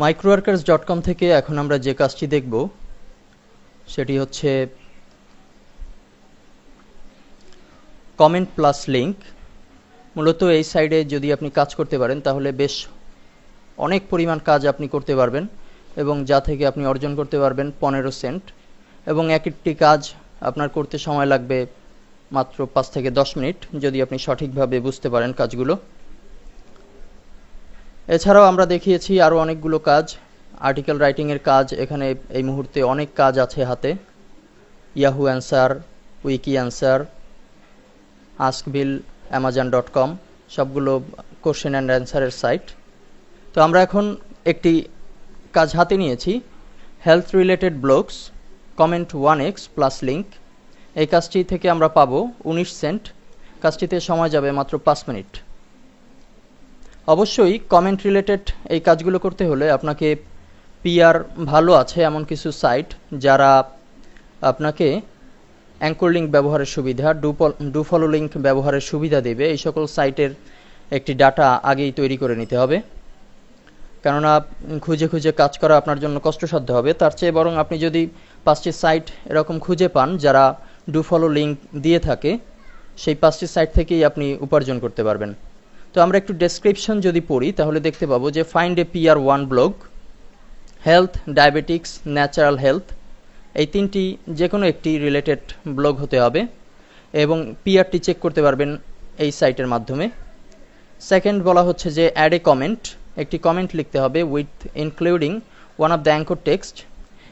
microworkers.com থেকে এখন আমরা যে কাজটি দেখব সেটি হচ্ছে কমেন্ট প্লাস লিংক। মূলত এই সাইডে যদি আপনি কাজ করতে পারেন তাহলে বেশ অনেক পরিমাণ কাজ আপনি করতে পারবেন এবং যা থেকে আপনি অর্জন করতে পারবেন 15 সেন্ট, এবং একটি কাজ আপনার করতে সময় লাগবে মাত্র 5 থেকে 10 মিনিট যদি আপনি সঠিকভাবে বুঝতে পারেন কাজগুলো। এছাড়াও আমরা দেখিয়েছি আরও অনেকগুলো কাজ, আর্টিকেল রাইটিংয়ের কাজ। এখানে এই মুহূর্তে অনেক কাজ আছে হাতে। Yahoo answer, wiki answer, Askville, amazon.com সবগুলো কোশ্চেন অ্যান্ড অ্যান্সারের সাইট। তো আমরা এখন একটি কাজ হাতে নিয়েছি, health related blogs comment 1x plus link. এই কাজটি থেকে আমরা পাবো 19 সেন্ট। কাজটিতে সময় যাবে মাত্র 5 মিনিট। অবশ্যই কমেন্ট রিলেটেড এই কাজগুলো করতে হলে আপনাকে পিআর ভালো আছে এমন কিছু সাইট যারা আপনাকে অ্যাঙ্কর লিঙ্ক ব্যবহারের সুবিধা, ডু ফলো লিঙ্ক ব্যবহারের সুবিধা দেবে। এই সকল সাইটের একটি ডাটা আগেই তৈরি করে নিতে হবে, কেননা খুঁজে খুঁজে কাজ করা আপনার জন্য কষ্টসাধ্য হবে। তার চেয়ে বরং আপনি যদি 5টি সাইট এরকম খুঁজে পান যারা ডু ফলো লিঙ্ক দিয়ে থাকে, সেই 5টি সাইট থেকেই আপনি উপার্জন করতে পারবেন। তো আমরা একটু ডেসক্রিপশন যদি পড়ি তাহলে দেখতে পাবো যে find a PR 1 blog, health, diabetics, natural health, এই তিনটি যে কোনো একটি রিলেটেড ব্লগ হতে হবে এবং পিআরটি চেক করতে পারবেন এই সাইটের মাধ্যমে। সেকেন্ড বলা হচ্ছে যে অ্যাড এ কমেন্ট, একটি কমেন্ট লিখতে হবে with including one of the anchor text.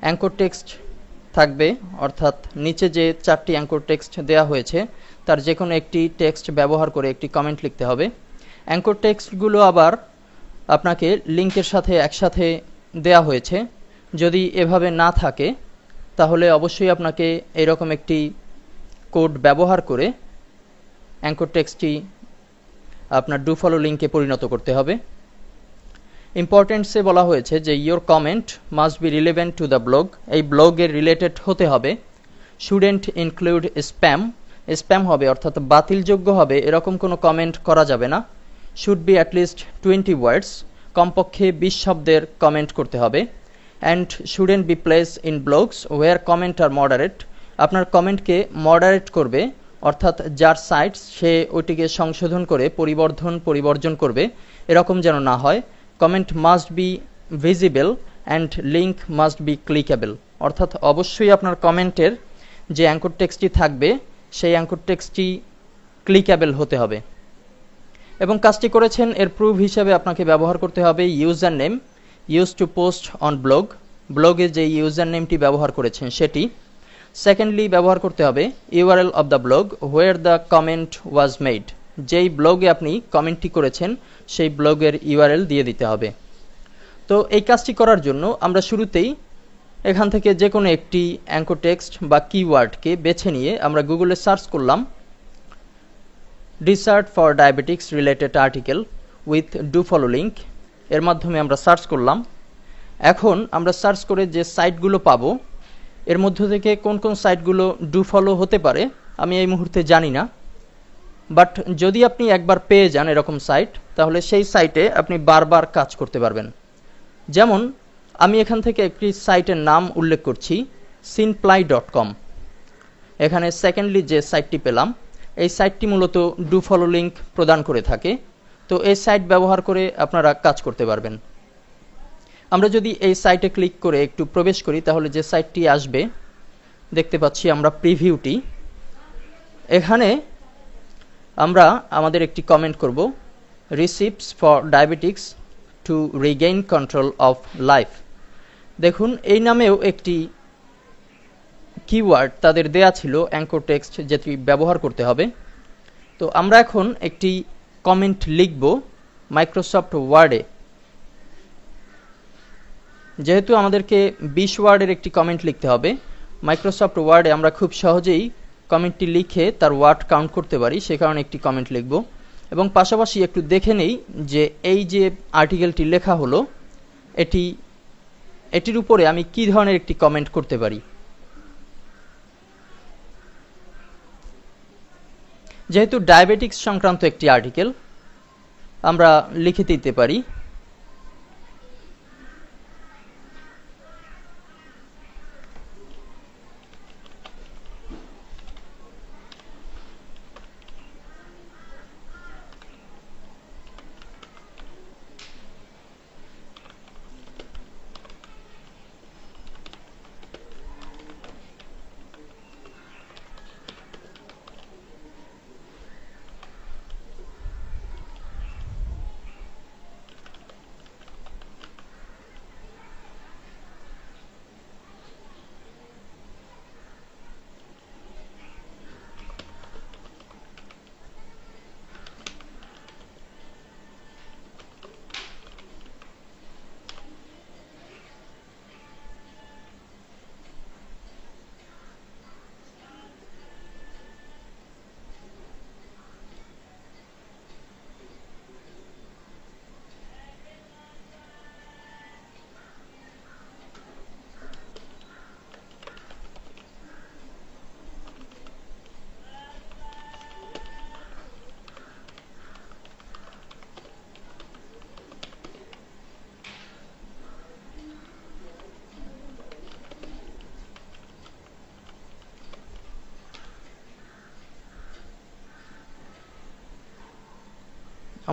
Anchor text থাকবে, অর্থাৎ নিচে যে 4টি অ্যাঙ্কর টেক্সট দেওয়া হয়েছে তার যে কোনো একটি টেক্সট ব্যবহার করে একটি কমেন্ট লিখতে হবে। অ্যাঙ্কর টেক্সটগুলো আবার আপনাকে লিঙ্কের সাথে একসাথে দেয়া হয়েছে। যদি এভাবে না থাকে তাহলে অবশ্যই আপনাকে এরকম একটি কোড ব্যবহার করে অ্যাঙ্কর টেক্সটটি আপনার ডু ফলো লিঙ্কে পরিণত করতে হবে। ইম্পর্টেন্টসে বলা হয়েছে যে your comment must be relevant to the blog, এই ব্লগের রিলেটেড হতে হবে। শুডেন্ট ইনক্লুড স্প্যাম, স্প্যাম হবে অর্থাৎ বাতিলযোগ্য হবে এরকম কোনো কমেন্ট করা যাবে না। শুড বি অ্যাটলিস্ট 20 ওয়ার্ডস, কমপক্ষে 20 শব্দের কমেন্ট করতে হবে। And shouldn't be place in blogs where comment are moderate, আপনার কমেন্টকে মডারেট করবে অর্থাৎ যার সাইট সে ওইটিকে সংশোধন করে পরিবর্জন করবে এরকম যেন না হয়। Comment must be visible and link must be clickable, অর্থাৎ অবশ্যই আপনার কমেন্টের যে অ্যাঙ্কর টেক্সটটি থাকবে সেই অ্যাঙ্কর টেক্সটটি ক্লিকেবল হতে হবে। এবং কাজটি করেছেন এর প্রুফ হিসেবে আপনাকে ব্যবহার করতে হবে user name use to post on blog, ব্লগে যে ইউজার নেমটি ব্যবহার করেছেন সেটি। সেকেন্ডলি ব্যবহার করতে হবে URL of the blog where the comment was made, যেই ব্লগে আপনি কমেন্টটি করেছেন সেই ব্লগের ইউআরএল দিয়ে দিতে হবে। তো এই কাজটি করার জন্য আমরা শুরুতেই এখান থেকে যে কোনো একটি অ্যাঙ্কর টেক্সট বা কিওয়ার্ডকে বেছে নিয়ে আমরা গুগলে সার্চ করলাম research for diabetics related article with do follow link, এর মাধ্যমে আমরা সার্চ করলাম। এখন আমরা সার্চ করে যে সাইটগুলো পাবো এর মধ্য থেকে কোন কোন সাইটগুলো ডু ফলো হতে পারে আমি এই মুহূর্তে জানি না, বাট যদি আপনি একবার পেয়ে যান এরকম সাইট তাহলে সেই সাইটে আপনি বারবার কাজ করতে পারবেন। যেমন আমি এখান থেকে একটি সাইটের নাম উল্লেখ করছি sinply.com। এখানে সেকেন্ডলি যে সাইটটি পেলাম এই সাইটটি মূলত ডু ফলো লিঙ্ক প্রদান করে থাকে। তো এই সাইট ব্যবহার করে আপনারা কাজ করতে পারবেন। আমরা যদি এই সাইটে ক্লিক করে একটু প্রবেশ করি তাহলে যে সাইটটি আসবে দেখতে পাচ্ছি আমরা প্রিভিউটি। এখানে আমরা আমাদের একটি কমেন্ট করব receipts for diabetics two Regain control of life. দেখুন এই নামেও একটি কিওয়ার্ড তাদের দেয়া ছিল অ্যাঙ্কর টেক্সট যেটি ব্যবহার করতে হবে। তো আমরা এখন একটি কমেন্ট লিখব মাইক্রোসফট ওয়ার্ডে। যেহেতু আমাদেরকে 20 ওয়ার্ডের একটি কমেন্ট লিখতে হবে, মাইক্রোসফট ওয়ার্ডে আমরা খুব সহজেই কমেন্টটি লিখে তার ওয়ার্ড কাউন্ট করতে পারি, সে কারণে একটি কমেন্ট লিখব। এবং পাশাপাশি একটু দেখে নেই যে এই যে আর্টিকেলটি লেখা হলো এটির উপরে আমি কি ধরনের একটি কমেন্ট করতে পারি। যেহেতু ডায়াবেটিক্স সংক্রান্ত একটি আর্টিকেল আমরা লিখে দিতে পারি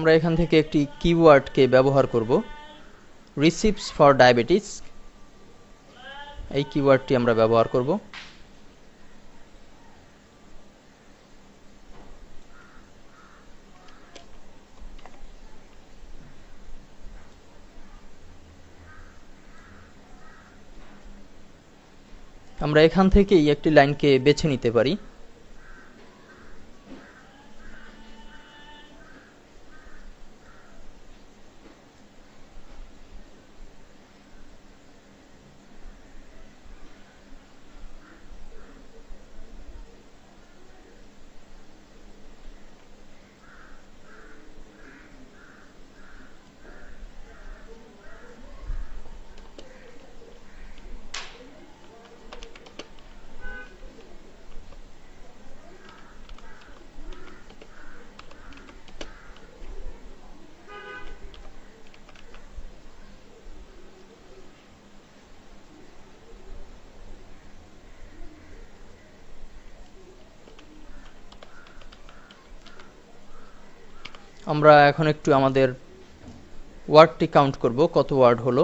আমরা এখান থেকে একটি কিওয়ার্ডকে ব্যবহার করব, রিসিপ্টস ফর ডায়াবেটিস। এই কিওয়ার্ডটি আমরা ব্যবহার করব। আমরা এখান থেকেই একটি লাইনকে বেছে নিতে পারি। আমরা এখন একটু আমাদের ওয়ার্ডটি কাউন্ট করব, কত ওয়ার্ড হলো।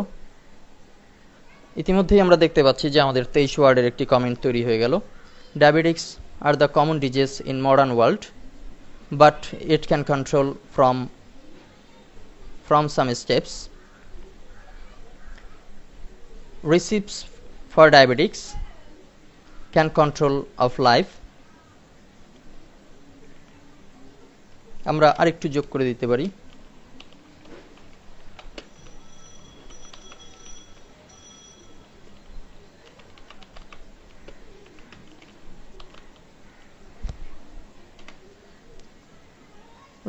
ইতিমধ্যেই আমরা দেখতে পাচ্ছি যে আমাদের 23 ওয়ার্ডের একটি কমেন্ট তৈরি হয়ে গেল। Diabetics are the common disease in modern world, but it can control from some steps. Recipes for diabetics can control of life. আমরা আরেকটু যোগ করে দিতে পারি।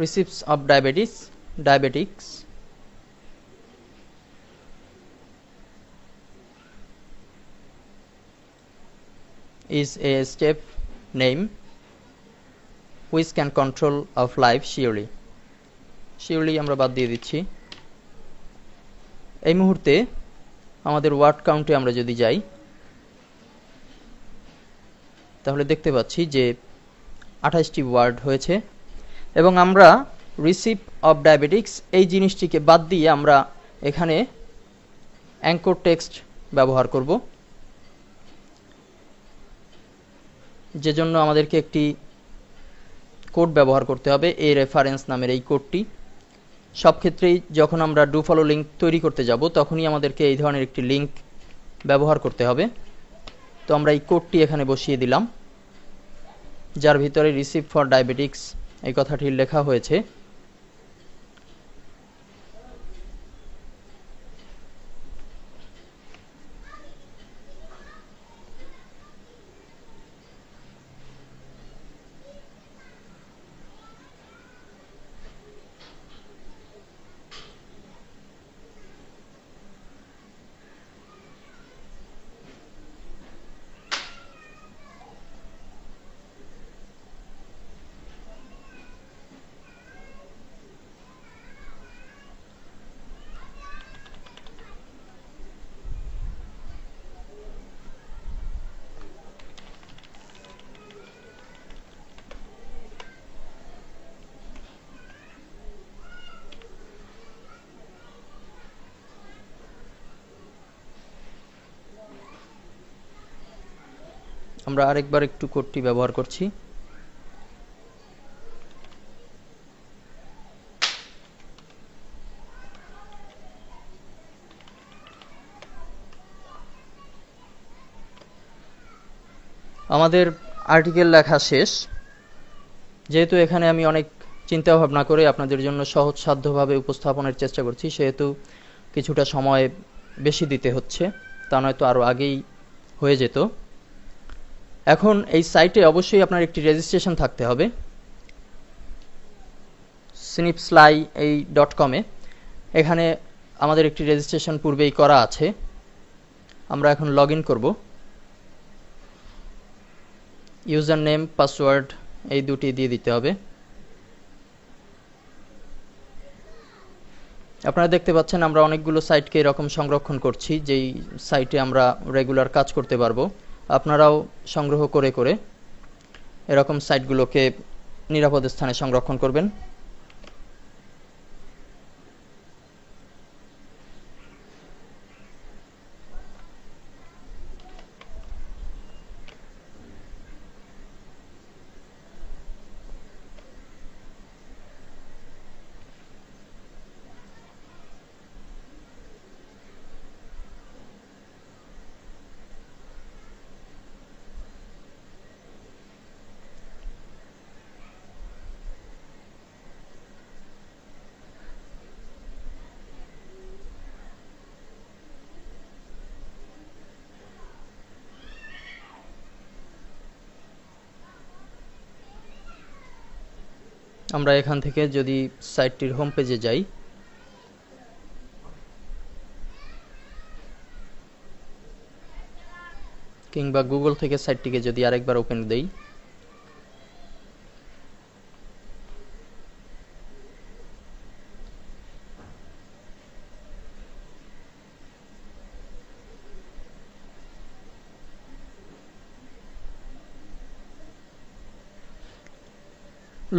Recipe of diabetics is a step name which can control of life surely আমরা বাদ দিয়ে দিচ্ছি। এই মুহূর্তে আমাদের ওয়ার্ড কাউন্টে আমরা যদি যাই তাহলে দেখতে পাচ্ছি যে 28টি ওয়ার্ড হয়েছে এবং আমরা রিসিপ অফ ডায়াবেটিক্স এই জিনিসটিকে বাদ দিয়ে আমরা এখানে অ্যাঙ্কর টেক্সট ব্যবহার করব, যে জন্য আমাদেরকে একটি কোড ব্যবহার করতে হবে, এই রেফারেন্স নামের এই কোডটি। সব ক্ষেত্রেই যখন আমরা ডু ফলো লিঙ্ক তৈরি করতে যাব তখনই আমাদেরকে এই ধরনের একটি লিঙ্ক ব্যবহার করতে হবে। তো আমরা এই কোডটি এখানে বসিয়ে দিলাম, যার ভিতরে রিসিপ ফর ডায়াবেটিক্স এই কথাটি লেখা হয়েছে। আমরা আরেকবার একটু কোডটি ব্যবহার করছি। আমাদের আর্টিকেল লেখা শেষ। যেহেতু এখানে আমি অনেক চিন্তা ভাবনা করে আপনাদের জন্য সহজসাধ্যভাবে উপস্থাপনের চেষ্টা করছি, সেহেতু কিছুটা সময় বেশি দিতে হচ্ছে, তা নয়তো আরও আগেই হয়ে যেত। এখন এই সাইটে অবশ্যই আপনার একটি রেজিস্ট্রেশন থাকতে হবে। snipsly.com এখানে আমাদের একটি রেজিস্ট্রেশন পূর্বেই করা আছে। আমরা এখন লগ ইন করব। ইউজার নেম পাসওয়ার্ড এই দুটি দিয়ে দিতে হবে। আপনারা দেখতে পাচ্ছেন আমরা অনেকগুলো সাইটকে এরকম সংরক্ষণ করছি, যেই সাইটে আমরা রেগুলার কাজ করতে পারবো। আপনারাও সংগ্রহ করে করে এরকম সাইটগুলোকে নিরাপদ স্থানে সংরক্ষণ করবেন। আমরা এখান থেকে যদি সাইটটির হোম পেজে যাই, কিংবা গুগল থেকে সাইটটিকে যদি আরেকবার ওপেন দেই,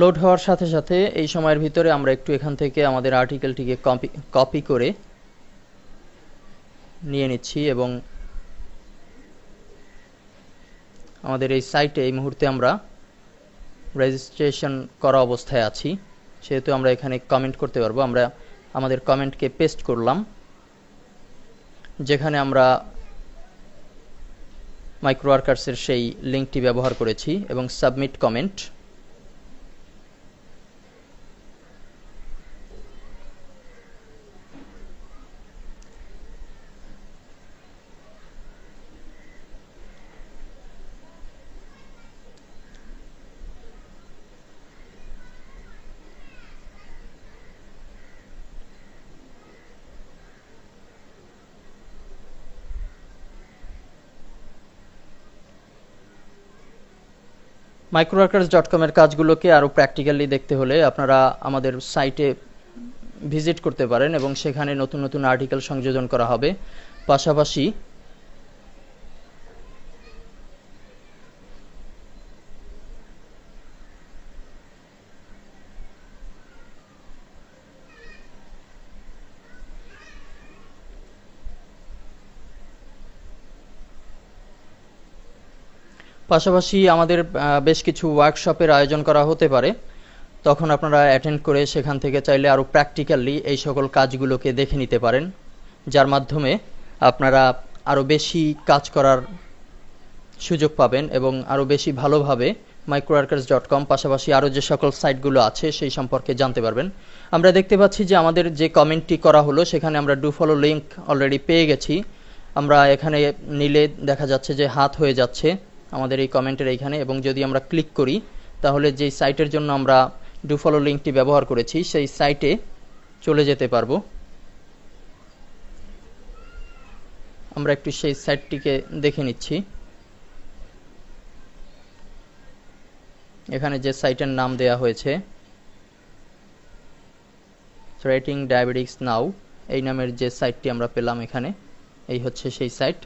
লোড হওয়ার সাথে সাথে এই সময়ের ভিতরে আমরা একটু এখান থেকে আমাদের আর্টিকেলটিকে কপি করে নিয়ে নিচ্ছি এবং আমাদের এই সাইটে এই মুহূর্তে আমরা রেজিস্ট্রেশন করা অবস্থায় আছি, সেহেতু আমরা এখানে কমেন্ট করতে পারবো। আমরা আমাদের কমেন্টকে পেস্ট করলাম, যেখানে আমরা মাইক্রোওয়ার্কার্সের সেই লিঙ্কটি ব্যবহার করেছি, এবং সাবমিট কমেন্ট। microworkers.com এর কাজগুলোকে আরো প্র্যাকটিক্যালি দেখতে হলে আপনারা আমাদের সাইটে ভিজিট করতে পারেন, এবং সেখানে নতুন নতুন আর্টিকেল সংযোজন করা হবে। পাশাপাশি আমাদের বেশ কিছু ওয়ার্কশপের আয়োজন করা হতে পারে, তখন আপনারা অ্যাটেন্ড করে সেখান থেকে চাইলে আরও প্র্যাকটিক্যালি এই সকল কাজগুলোকে দেখে নিতে পারেন, যার মাধ্যমে আপনারা আরও বেশি কাজ করার সুযোগ পাবেন এবং আরও বেশি ভালোভাবে microworkers.com পাশাপাশি আরও যে সকল সাইটগুলো আছে সেই সম্পর্কে জানতে পারবেন। আমরা দেখতে পাচ্ছি যে আমাদের যে কমেন্টটি করা হলো সেখানে আমরা ডু ফলো লিঙ্ক অলরেডি পেয়ে গেছি। আমরা এখানে নিলে দেখা যাচ্ছে যে হাত হয়ে যাচ্ছে আমাদের এই কমেন্টের এইখানে, এবং যদি আমরা ক্লিক করি তাহলে যেই সাইটের জন্য আমরা ডু ফলো লিঙ্কটি ব্যবহার করেছি সেই সাইটে চলে যেতে পারবো। আমরা একটু সেই সাইটটিকে দেখে নিচ্ছি। এখানে যে সাইটের নাম দেয়া হয়েছে ট্রেটিং ডায়াবেটিক্স নাও, এই নামের যে সাইটটি আমরা পেলাম এখানে, এই হচ্ছে সেই সাইট।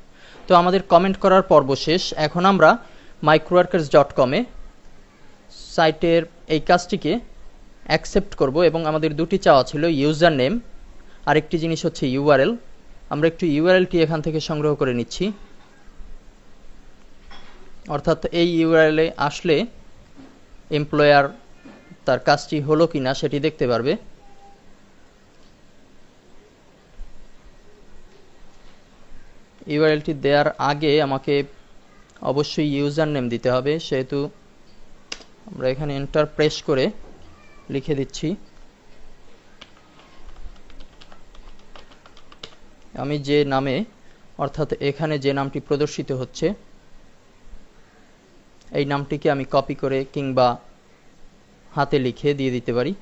তো আমাদের কমেন্ট করার পর্ব শেষ। এখন আমরা microworkers.com এ সাইটের এই কাজটিকে অ্যাকসেপ্ট করব, এবং আমাদের দুটি চাওয়া ছিল, ইউজার নেম, আরেকটি জিনিস হচ্ছে ইউআরএল। আমরা একটু ইউআরএলটি এখান থেকে সংগ্রহ করে নিচ্ছি, অর্থাৎ এই ইউআরএলে আসলে এমপ্লয়ার তার কাজটি হলো কিনা সেটি দেখতে পারবে। ইউআরএলটি দেওয়ার আগে আমাকে অবশ্যই ইউজার নেম দিতে হবে, সেহেতু আমরা এখানে এন্টার প্রেস করে লিখে দিচ্ছি আমি যে নামে, অর্থাৎ এখানে যে নামটি প্রদর্শিত হচ্ছে এই নামটিকে আমি কপি করে কিংবা হাতে লিখে দিয়ে দিতে পারি।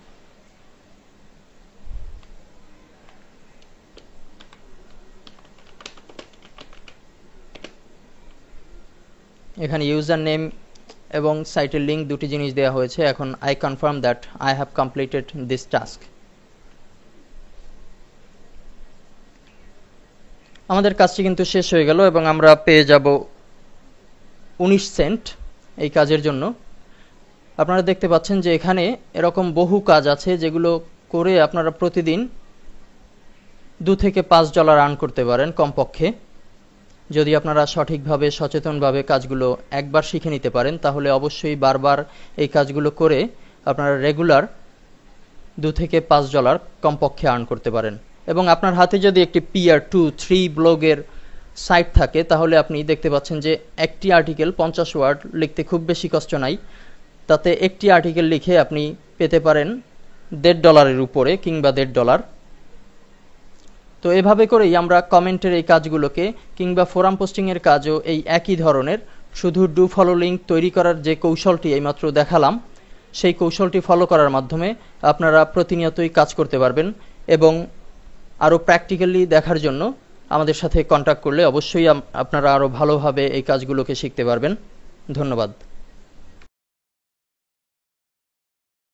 এখানে ইউজার নেম এবং সাইটের লিঙ্ক দুটি জিনিস দেওয়া হয়েছে। এখন I confirm that I have completed this task. আমাদের কাজটি কিন্তু শেষ হয়ে গেল এবং আমরা পেয়ে যাব 19 সেন্ট এই কাজের জন্য। আপনারা দেখতে পাচ্ছেন যে এখানে এরকম বহু কাজ আছে যেগুলো করে আপনারা প্রতিদিন $2 থেকে $5 আর্ন করতে পারেন কমপক্ষে। যদি আপনারা সঠিকভাবে সচেতনভাবে কাজগুলো একবার শিখে নিতে পারেন তাহলে অবশ্যই বারবার এই কাজগুলো করে আপনারা রেগুলার $2 থেকে $5 কমপক্ষে আর্ন করতে পারেন। এবং আপনার হাতে যদি একটি PR 2, 3 ব্লগের সাইট থাকে তাহলে আপনি দেখতে পাচ্ছেন যে একটি আর্টিকেল 50 ওয়ার্ড লিখতে খুব বেশি কষ্ট নাই, তাতে একটি আর্টিকেল লিখে আপনি পেতে পারেন $1.50 উপরে কিংবা $1.50। তো এভাবে করেই আমরা কমেন্টের এই কাজগুলোকে কিংবা ফোরাম পোস্টিংয়ের কাজও এই একই ধরনের, শুধু ডু ফলো লিঙ্ক তৈরি করার যে কৌশলটি এইমাত্র দেখালাম সেই কৌশলটি ফলো করার মাধ্যমে আপনারা প্রতিনিয়তই কাজ করতে পারবেন এবং আরও প্র্যাকটিক্যালি দেখার জন্য আমাদের সাথে কন্ট্যাক্ট করলে অবশ্যই আপনারা আরও ভালোভাবে এই কাজগুলোকে শিখতে পারবেন। ধন্যবাদ।